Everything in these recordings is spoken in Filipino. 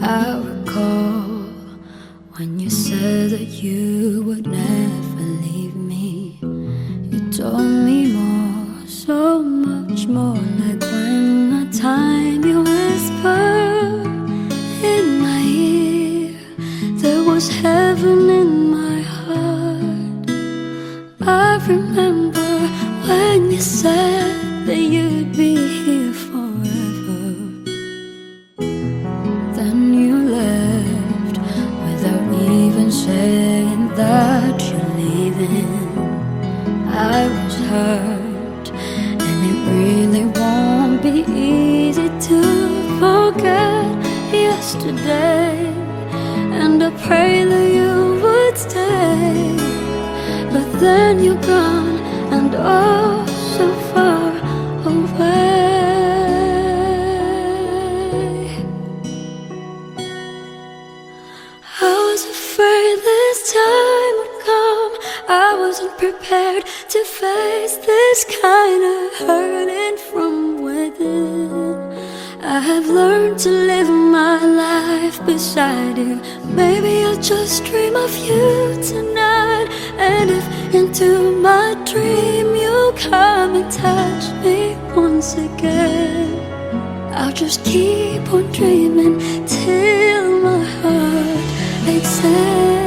I recall when you said that you would never leave me. You told me more, so much more. Like when the time you whispered in my ear, there was heaven in my heart. I remember when you said that you'd be here forever. Then you left without even saying that you're leaving. I was hurt, and it really won't be easy to forget yesterday. And I pray that you would stay, but then you're gone, and oh, so far away. I was afraid this time would come. I wasn't prepared to face this kind of hurting from within. I have learned to live my life beside you. Maybe I'll just dream of you tonight. And if into my dream you come and touch me once again, I'll just keep on dreaming till my heart extends.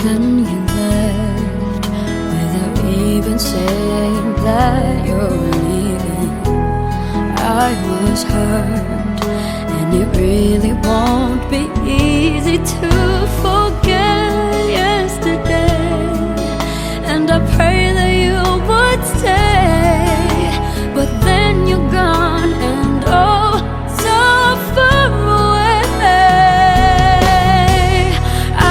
Then you left without even saying that you're leaving. I was hurt, and it really won't be easy to forget yesterday. And I pray that you would stay, but then you're gone, and oh, so far away.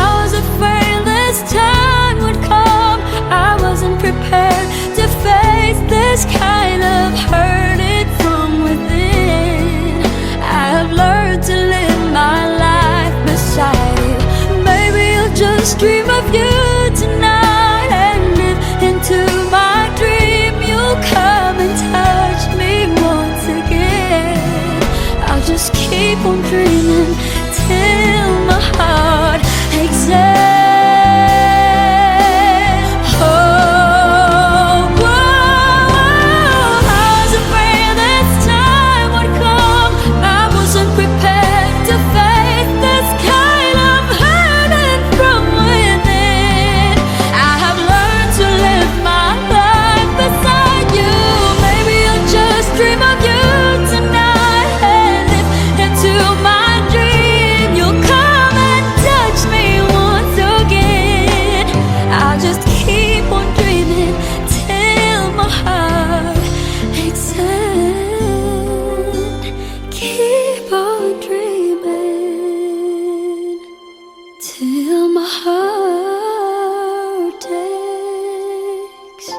I was afraid this time would come. I wasn't prepared to face this kind of hurting from within. I have learned to live my life beside you. Maybe I'll just dream of you tonight, and if into my dream you'll come and touch me once again, I'll just keep on dreaming till my heart exhales. Till my heart takes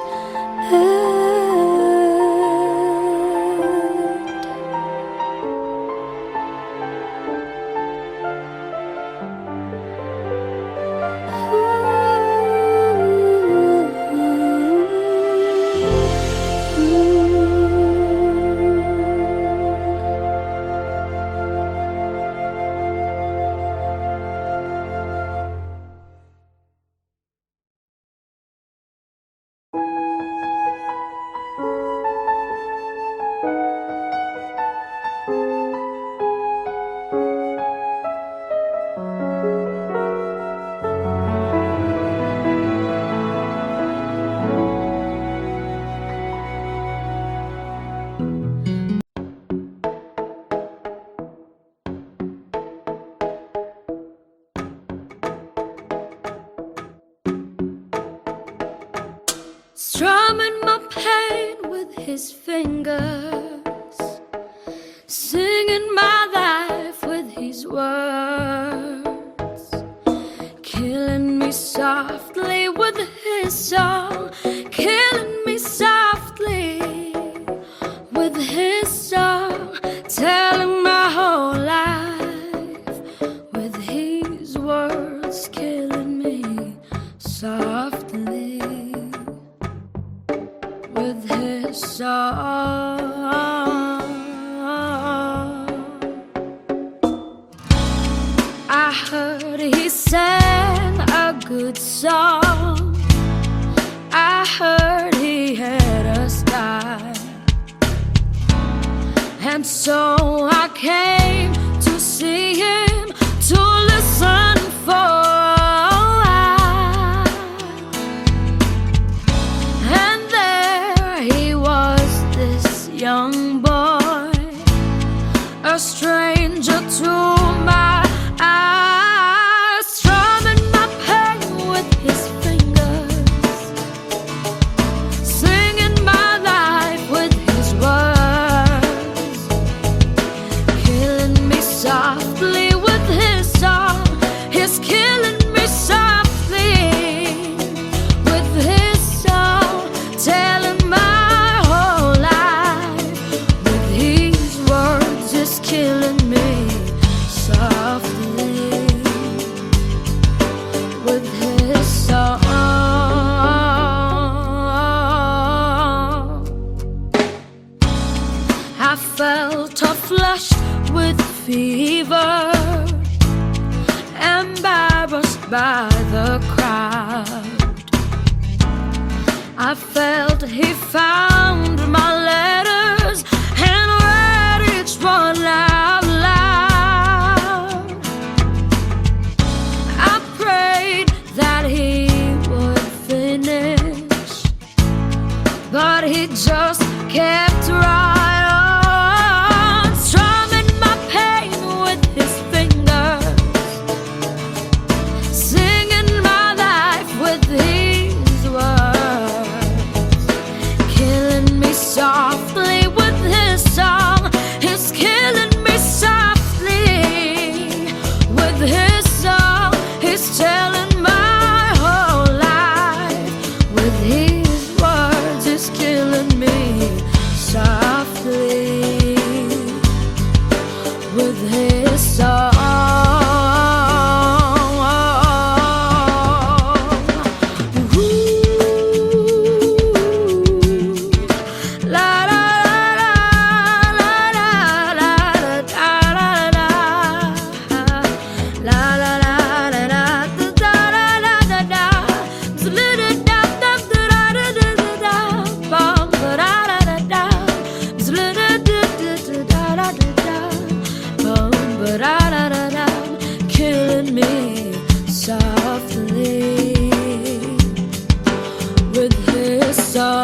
strumming my pain with his fingers, singing my life with his words, killing me softly song, killing me softly with his song, telling my whole life with his words, killing me softly with his song. I heard he sang a good song. I heard he had a style, and so I came to see him, to listen for a while. And there he was, this young boy, a stranger to my eyes, strumming my pain with his fingers, singing my life with his words, killing me softly with his song. He's killing me softly with his song, telling my whole life with his words. He's killing me softly with his song. I felt a flush with fever, embarrassed by the crowd. I felt he found my letters and read each one out loud. I prayed that he would finish, but he just kept right on, strumming my pain with his fingers, singing my life with his words, killing me softly with his song. He's killing me softly with his song. He's telling my whole life with his words. He's killing me softly with his song. Ooh, la la la la la la la la la la la la la da da da da, zlida da da da da da da, bum ba da da da da, zlida da da da da da, bum ba da da da da, killing me softly with his song,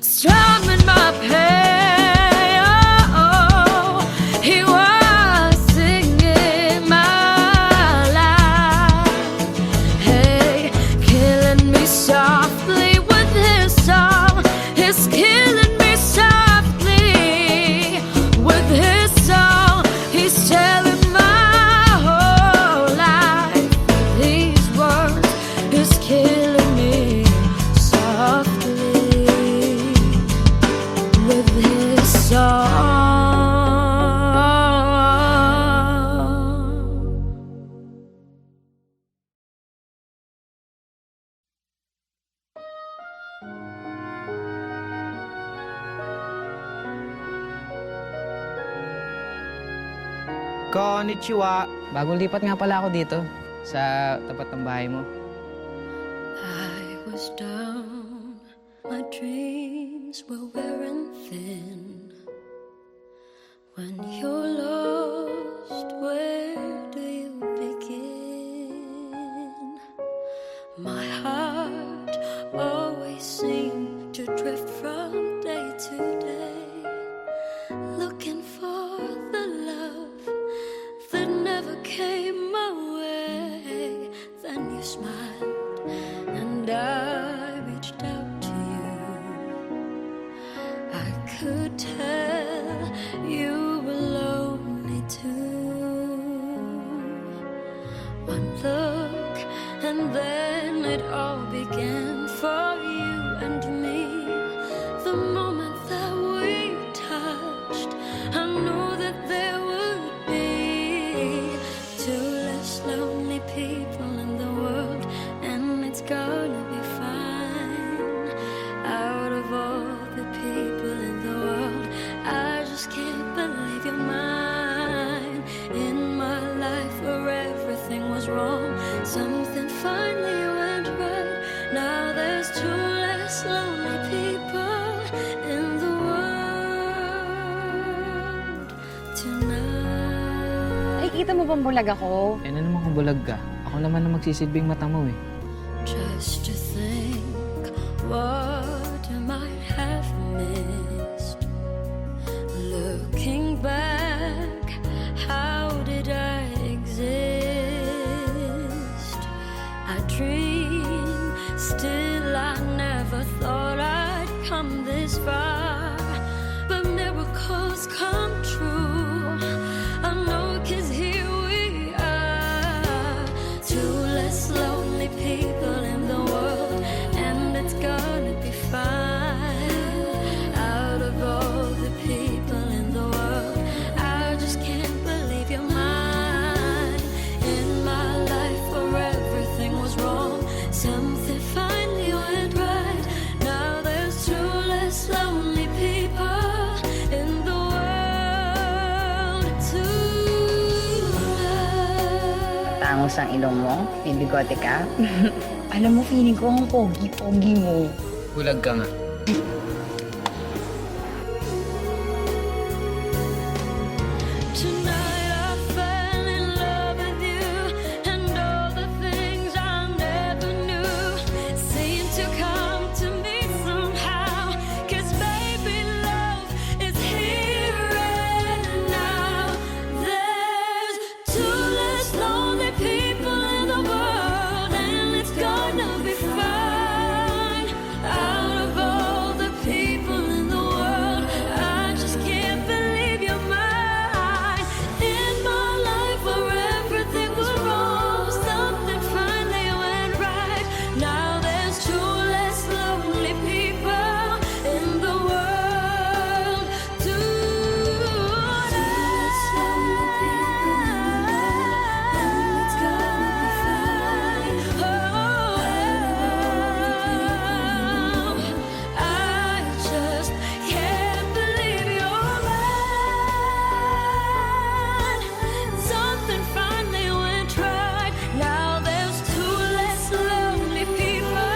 strumming my pain. Oh, he was singing my life. Hey, killing me softly with his song. He's killing me softly with his song. He's telling my whole life with his words. He's killing me softly with his song. Konnichiwa. Bagong lipat nga pala ako dito sa tapat ng bahay mo. I was down, my dreams were wearing thin. When you're lost, where do you begin? My heart always seemed to drift from day to day, looking for the love that never came my way. Then you smiled and I reached out to you. I could tell you were lonely too. One look, and then it all began for you and me. The moment that we touched, I knew that there would be two less lonely people in the world, and it's gonna be fine. Out of all the people in the world, I just can't believe you're mine. In my life where everything was wrong, something finally went right. Now there's two less lonely people in the world tonight. Ay, kita mo bang bulag ako? Eh, ano naman kung bulag ka? Ako naman na magsisilbing mata mo eh. Just to think what I might have missed. Looking back, how did I exist? I dream, still I never thought I'd come this far. But miracles come true, I know, 'cause here we are. Two less lonely people in the world, and it's gonna be fine. Out of all the people in the world, I just can't believe you're mine. In my life where everything was wrong, something finally went right. Now there's two less lonely people in the world tonight. Tangos ang ilong mo? May bigote ka? Alam mo, feeling ko ang pogi-pogi mo. Bulag ka nga. Tonight I fell in love with you, and all the things I never knew seem to come to me somehow. 'Cause baby, love is here and now. There's two less lonely people in the world, and it's gonna be fine. Out of all the people in the world, I just can't believe you're mine. In my life where everything was wrong, something finally went right. Now there's two less lonely people in the world tonight. Two less lonely people in the world, and it's gonna be fine. I just can't believe you're mine. Something finally went right. Now there's two less lonely people.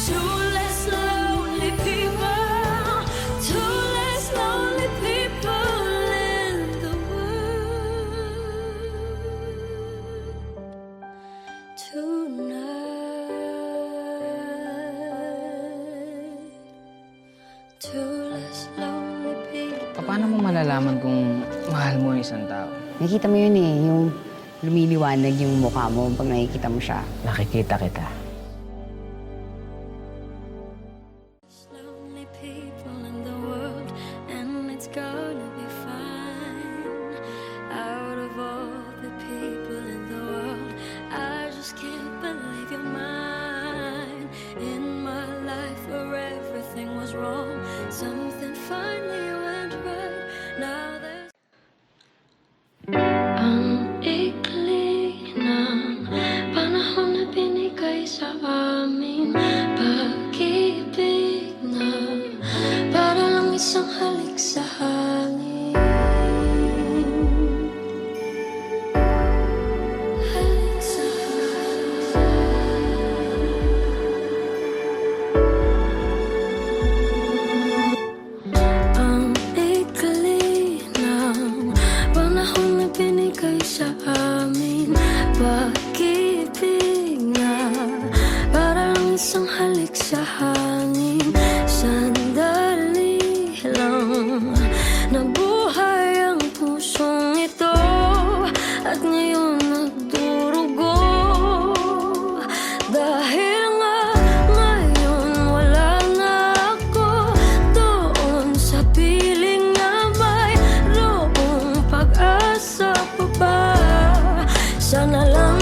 Two less lonely people. Two less lonely people in the world tonight. Two less lonely people. Paano mo malalaman kung mahal mo yung isang tao? Nakikita mo yun eh, yung lumiliwanag yung mukha mo pag nakikita mo siya. Nakikita kita. Lonely people in the world, and it's gonna be fine. Out of all the people in the world, I just can't believe you're mine. In my life where everything was wrong, something finally went right. Now there's ang ikli ng panahon na binigay sa amin, pag-ibig na para lang isang halik sa hangin. Halik sa hangin. Ang ikli ng panahon na binigay sa amin, pag-ibig na para lang isang halik sa hangin. Sandali lang nabuhay ang pusong ito, at ngayon nagdurugo. Dahil nga ngayon wala na ako doon sa piling na mayroong pag-asa pa ba. Sana lang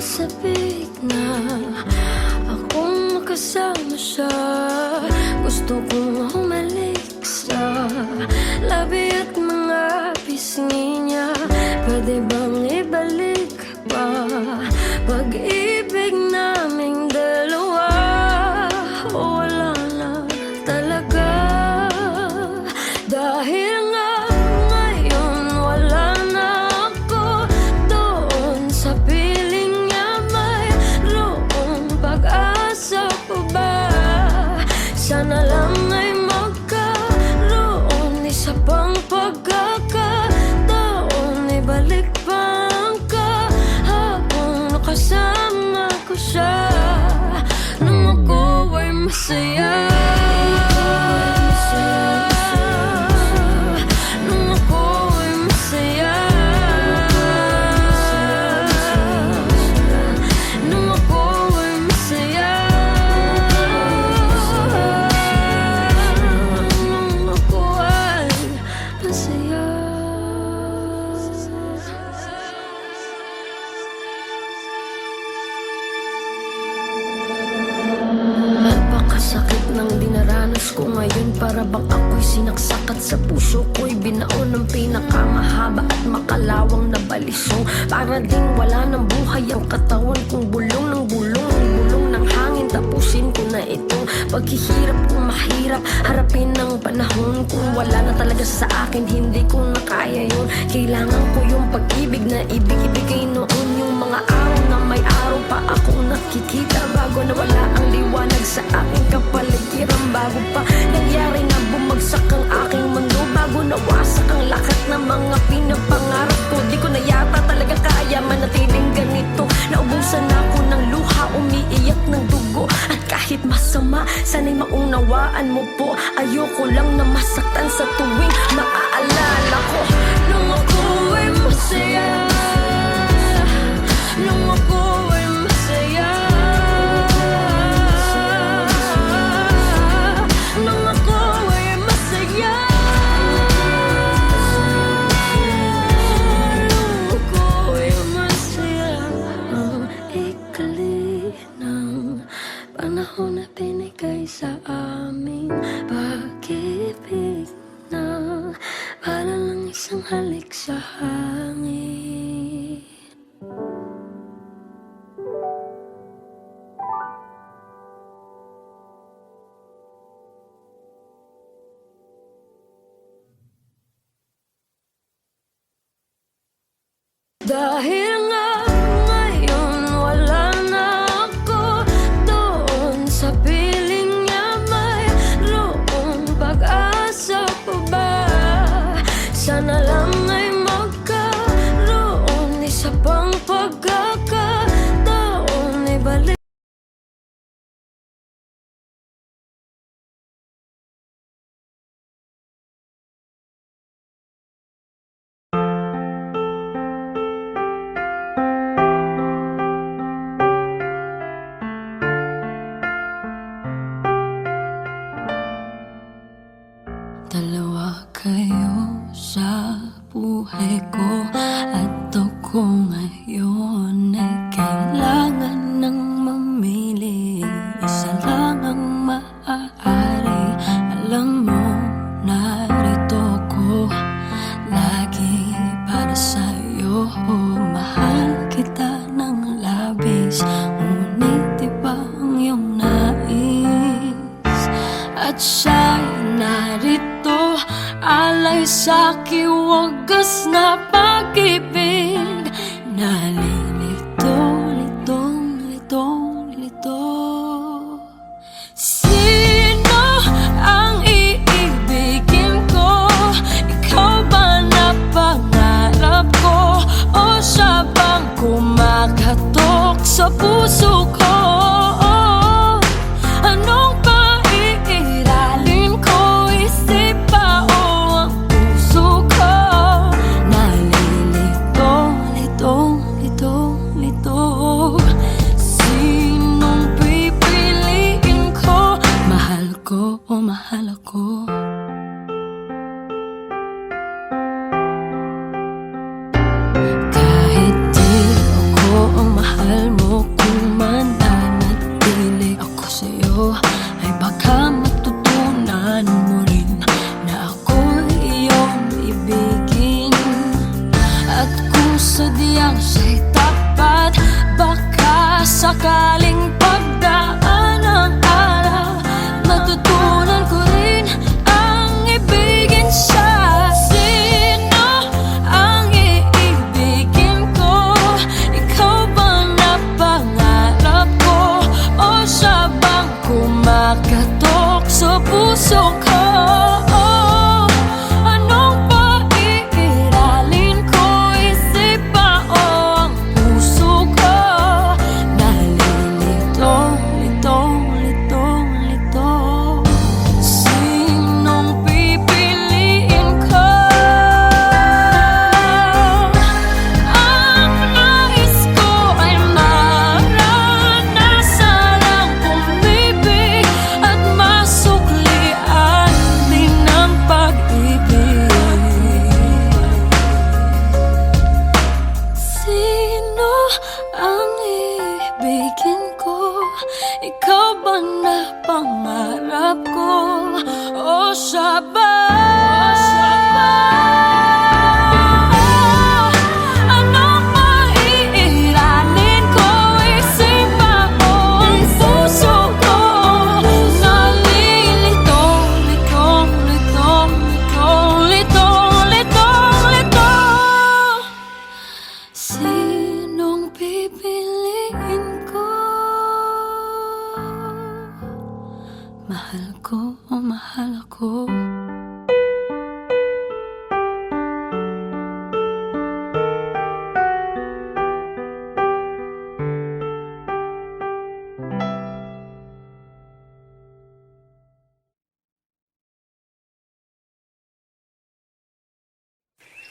sabik na akong makasama siya. Gusto kong humalik sa labi at mga pisngi niya. Pwede bang ibalik pa pag-ibig naming dalawa? O wala na talaga, dahil nga ngayon wala na ako doon sa piling niya. Mayroong pag-asa pa ba? Sana lang ay magkaroon isa pang pagkakataon. Ibalik pa ang kahapon, nakasama ko siya nung ako ay masaya. Nung ako ay masaya. Nung ako ay masaya. Nung ako ay masaya. Napakasakit ng dinaranas ko ngayon. Para bang ako'y sinaksakat sa puso ko'y binaon ng pinakamahaba at makalawang na balisong. Para ding wala ng buhay ang katawan kong bulong ng bulong. Ang bulong ng hangin, tapusin ko na itong paghihirap kong mahirap. Harapin ng panahon kung wala na talaga sa akin. Hindi ko na kaya yun. Kailangan ko yung pag-ibig na ibig-ibigay noon. Yung mga araw na may araw pa akong nakikita bago na wala ang liwanag sa aking kapaligiran. Bago pa nangyari na bumagsak ang aking mundo, bago nawasak ang lahat ng mga pinapangarap ko. Di ko na yata talaga kaya manatiling ganito. Naubusan ako ng luha, umiiyak ng dugo. At kahit masama, sana'y maunawaan mo po. Ayoko lang na masaktan sa tuwing maaalala ko. Nung ako ay masaya. Nung ako ay masaya. Nung ako ay masaya. Nung ako ay masaya. Ang ikali ng panahon na binigay sa aming pag-ibig na para lang isang halik sa hangin. Dahil nga ngayon wala na ako doon sa piling niya. Mayroong pag-asa pa ba? Sana lang ay magkaroon isa pang pagkakataon. Ibalik dalawa kayo sa buhay ko, at ako ngayon ay kailangan ng mamili. Isa lang ang maaari. Alam mo, narito ko lagi para sa'yo. Mahal kita ng labis, ngunit iba ang iyong nais. At siya'y narito, alay sa'king wagas na pag-ibig. Nalilito, litong, litong, lito. Sino ang iibigin ko? Ikaw ba na pangarap ko? O siya bang kumakatok sa puso ko? Anong paiiralin ko? Isip pa o ang puso ko? Nalilito, litong, litong, lito. Sinong pipiliin ko? Mahal ko o mahal ako? Kahit di ako ang mahal ibigin ko? Ikaw ba na pangarap ko? O siya ba? Anong maiiralin ko? Isipan mo ang puso ko. Nalilitong, litong, litong, litong, litong, litong, litong. Sinong pipiliin ko? Mahal ko o mahal ako?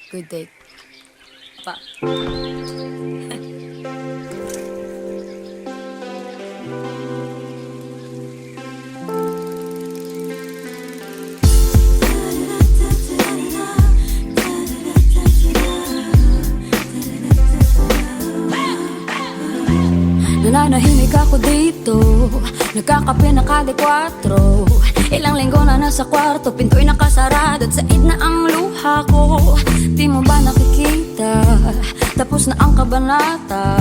Good day. Pa. Nananahimik ako dito, nagkakape na kada 4. Ilang linggo na nasa kwarto, pinto'y nakasarado at said na ang luha ko. Di mo ba nakikita, tapos na ang kabanata?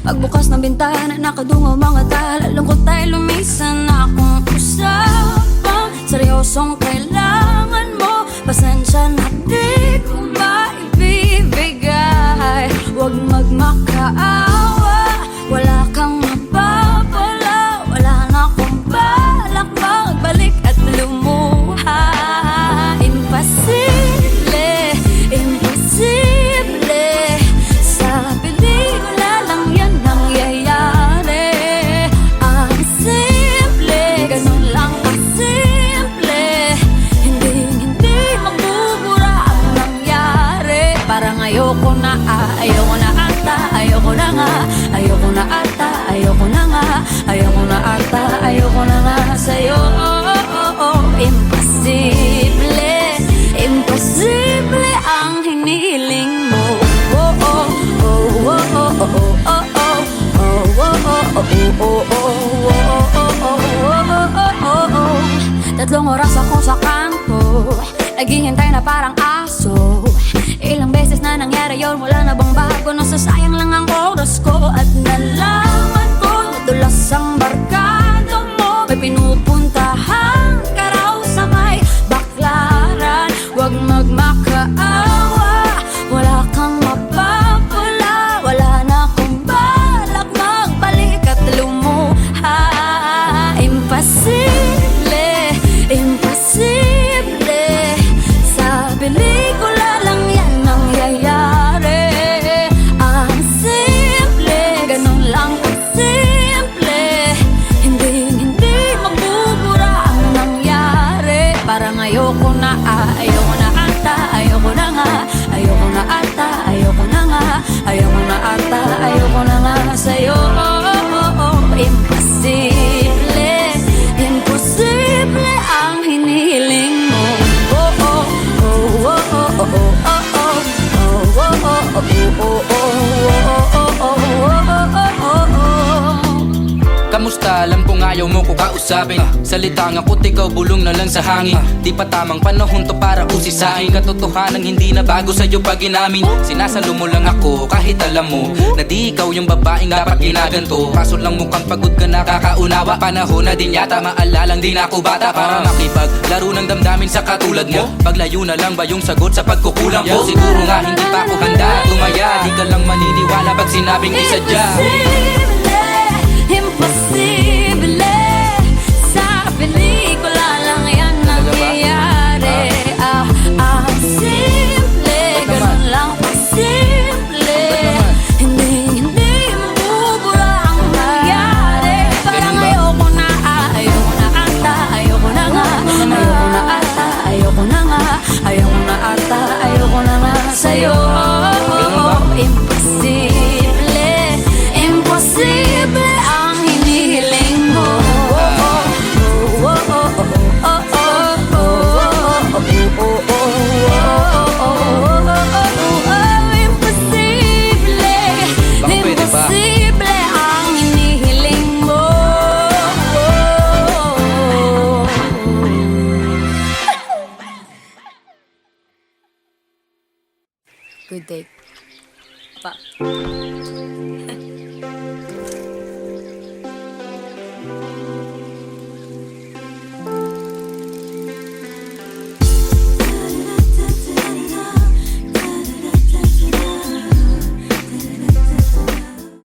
Pagbukas ng bintana, nakadungaw mga tala. Lungkot ay lumisan na akong usapang seryosong kailangan mo. Pasensya na di ko maibibigay. Huwag magmakaawa, wala kang mapapala. Wala na akong balak magbalik at lumuha. Imposible, imposible. Sa pelikula lang yan nangyayari. Ang simple, ganun lang kasimple. Hindi magbubura ang nangyari. Parang ayoko na, ayoko na ata, ayoko na nga, ayoko na ata, ayoko na nga, ayoko na ata, ayoko na nga sa'yo. Imposible, imposible ang hiniling mo. Oh, oh, oh, oh, oh, oh, oh, oh, oh, oh, oh, oh. 3 oras ako sa kanto, naghihintay na parang aso. Ilang beses na nangyari yun, wala na bang bago? Nasasayang lang ang oras ko. At nalaman ko, nadulas ang barkada mo. May pinupuntahan ka raw sa may baklaran. Huwag magmakaawa, wala kang mapapala. Wala na akong balak magbalik at lumuha. Imposible, imposible. Sa pelikula lang yan nangyayari. Ang simple, ganun lang kasimple. Hindi magbubura ang nangyari. Parang ayoko na, ayoko na ata, ayoko na nga, ayoko na ata, ayoko na nga, ayoko na ata, ayoko na nga sa'yo. Imposible, imposible ang hinihiling mo. Oh, oh, oh, oh, oh, oh, oh, oh, oh, oh, oh, oh, oh, oh. Kamusta? Alam kong ayaw mo ko kausapin. Salitang ako't ikaw bulong na lang sa hangin. Di pa tamang panahon to para usisain. Katotohanan hindi na bago sa'yo pag inamin. Sinasalo mo lang ako kahit alam mo na di ikaw yung babaeng dapat ginaganto. Kaso lang mukhang pagod ka nakakaunawa. Panahon na din yata maalalang din ako bata para makipaglaro ng damdamin sa katulad mo. Paglayo na lang ba yung sagot sa pagkukulang ko? Siguro nga hindi pa ako handa tumaya. Di ka lang maniniwala pag sinabing isadya. Imposible, sa pelikula lang yan nangyayari. Ang simple, ganun lang kasimple. Hindi mabubura ang nangyari. Parang ayoko na, ayoko na ata, ayoko na nga, ayoko na ata, ayoko na nga, ayoko na ata, ayoko na nga sa'yo. Imposible, imposible. Good take. Pa.